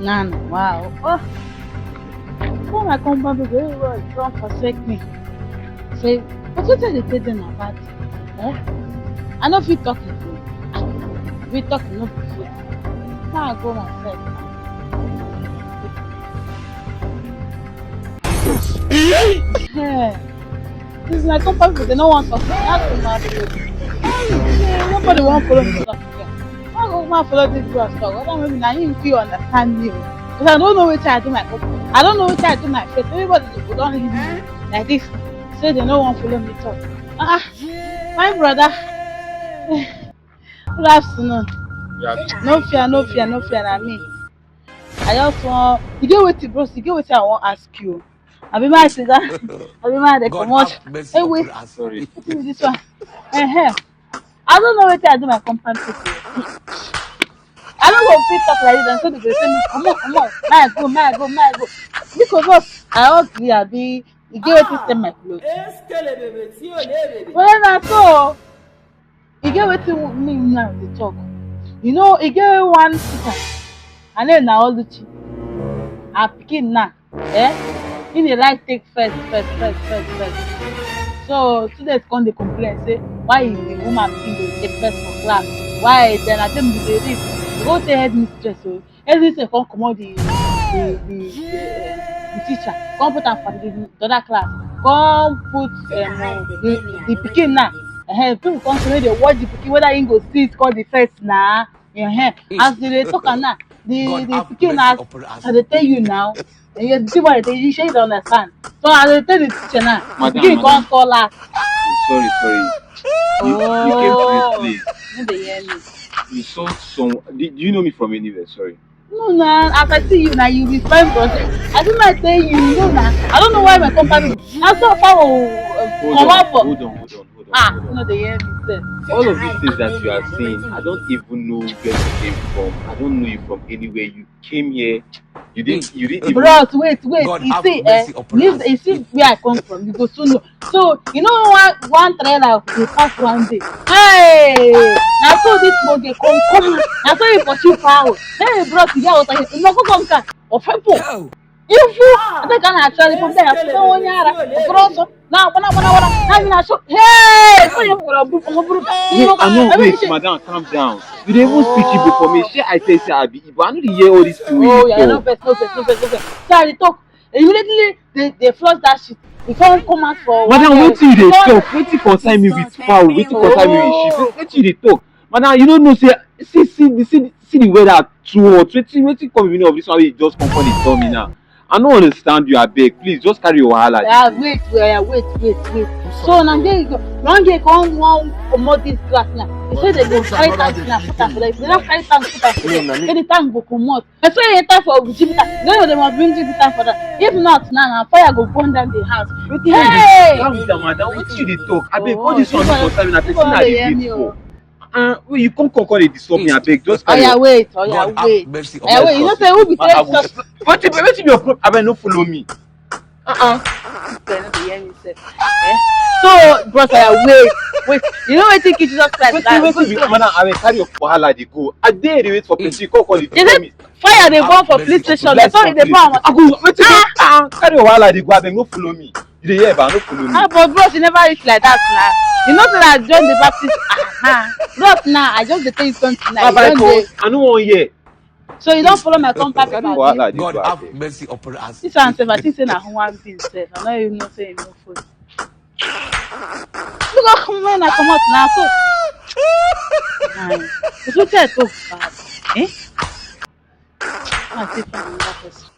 Nana, wow. Oh my compound people, everybody don't forsake me. Say, but what are they tell them about? Eh? I know if you talk again. We talk no be now I go myself. Hey, this is my compound people, they don't want to talk. That's the matter. Nobody won't follow me talk again. I go man follow this girl talk. Whether maybe now you feel understand me. Because I don't know which I do my I don't know which I do my face. Everybody don't leave me like this. Say they don't want to follow me talk. My brother. Good afternoon. No fear, no fear, no fear. I mean, I just want you get with it, bros. You get with it. I want to ask you. I be mad to that. I be mad. They come out. Hey, wait. Sorry. What is this one? I don't know what I do my compound people. I don't go fit talk like this and so they go say me, come on, may I go. Because us, I ugly, I be, you get wetin stain my clothes. Well, na so, you get wetin me now dey talk. You know, you get one sister, her name na Oluchi. Her pikin now, he dey like take first. So students come dey complain say why is the woman pikin go take first for class? Why then I tell me dey read. You go tell headmistress o. Headmistress come comot the teacher, come put am for the other class, come put the pikin now. People come say make dey watch the pikin whether him go see score the first na. As they dey talk am now, the pikin as I dey tell you now. You see what you shey you dey understand. So as I dey tell the teacher now, the pikin come score last. Sorry. You came to this place. No dey hear me. You saw some. Do you know me from anywhere? Sorry. No na, as I see you now, you be fine brother. I did not tell you, you know na. I don't know why my company. I saw come out for. Hold on. No dey hear me sef. All of these things that you are saying, I don't even know where you came from. I don't know you from anywhere. You came here. You didn't even. Bros, wait. You see where I come from. You go soon know. So you know one trailer dey pass one day. Hey, na so this moge come. Na so you pursue power. Hey, bros, you get what I say? No go come can. Ofepo. Ifu. Ata kana actually put there. So one yara. Bros, now na so. Hey, so you go buru. Wait, madam, calm down. You dey even speak Igbo for me. Shey I tell you say I be Igbo? I no dey hear all this thing wey you talk. Oh yeah, no vex. So I dey talk. Immediately they flush that shit. You can't come out for. Madam, wetin you dey talk? Wetin concern me with fowl? Wetin concern me with shit? Wetin you dey talk? Madam, you no know say see the weather too hot. Wetin come meaning of this one wey you just come dey tell me now? I no understand you, abeg. Please just carry your wahala. Wait. So now there you go. One day come one comot this grass now. You say they go carry tank now put am for there. If they don't carry tank put am for there, then the tank go comot. And so you enter for Jupiter. No, they must bring Jupiter for that. If not, now fire go burn down the house. Hey! Calm down, madam. Wetin you dey talk? Abeg, all this one no concern me. Na person I dey wait for. You come dey disturb me, abeg. Just carry. Wait. Wait. You know say who be tell us. Wetin be your problem? Abeg, no follow me. So, bros, wait. You know wetin kill Jesus Christ? Madam, abeg carry your wahala dey go. I dey wait for person. Come dey tell me. Fire dey burn for police station. They saw it dey burn. I go wetin carry your wahala dey go. Abeg, no follow me. You dey hear, but no follow me. But bros, you never reach like that now. You know that John the Baptist. Bros, now I just dey tell you something now. I no wan hear. So you don't follow my contact God have mercy upon us. This one sef, I think say na human being sef. I no even know say you no phone. Look how come when I come out now so. It's okay to talk bad. I say for another person.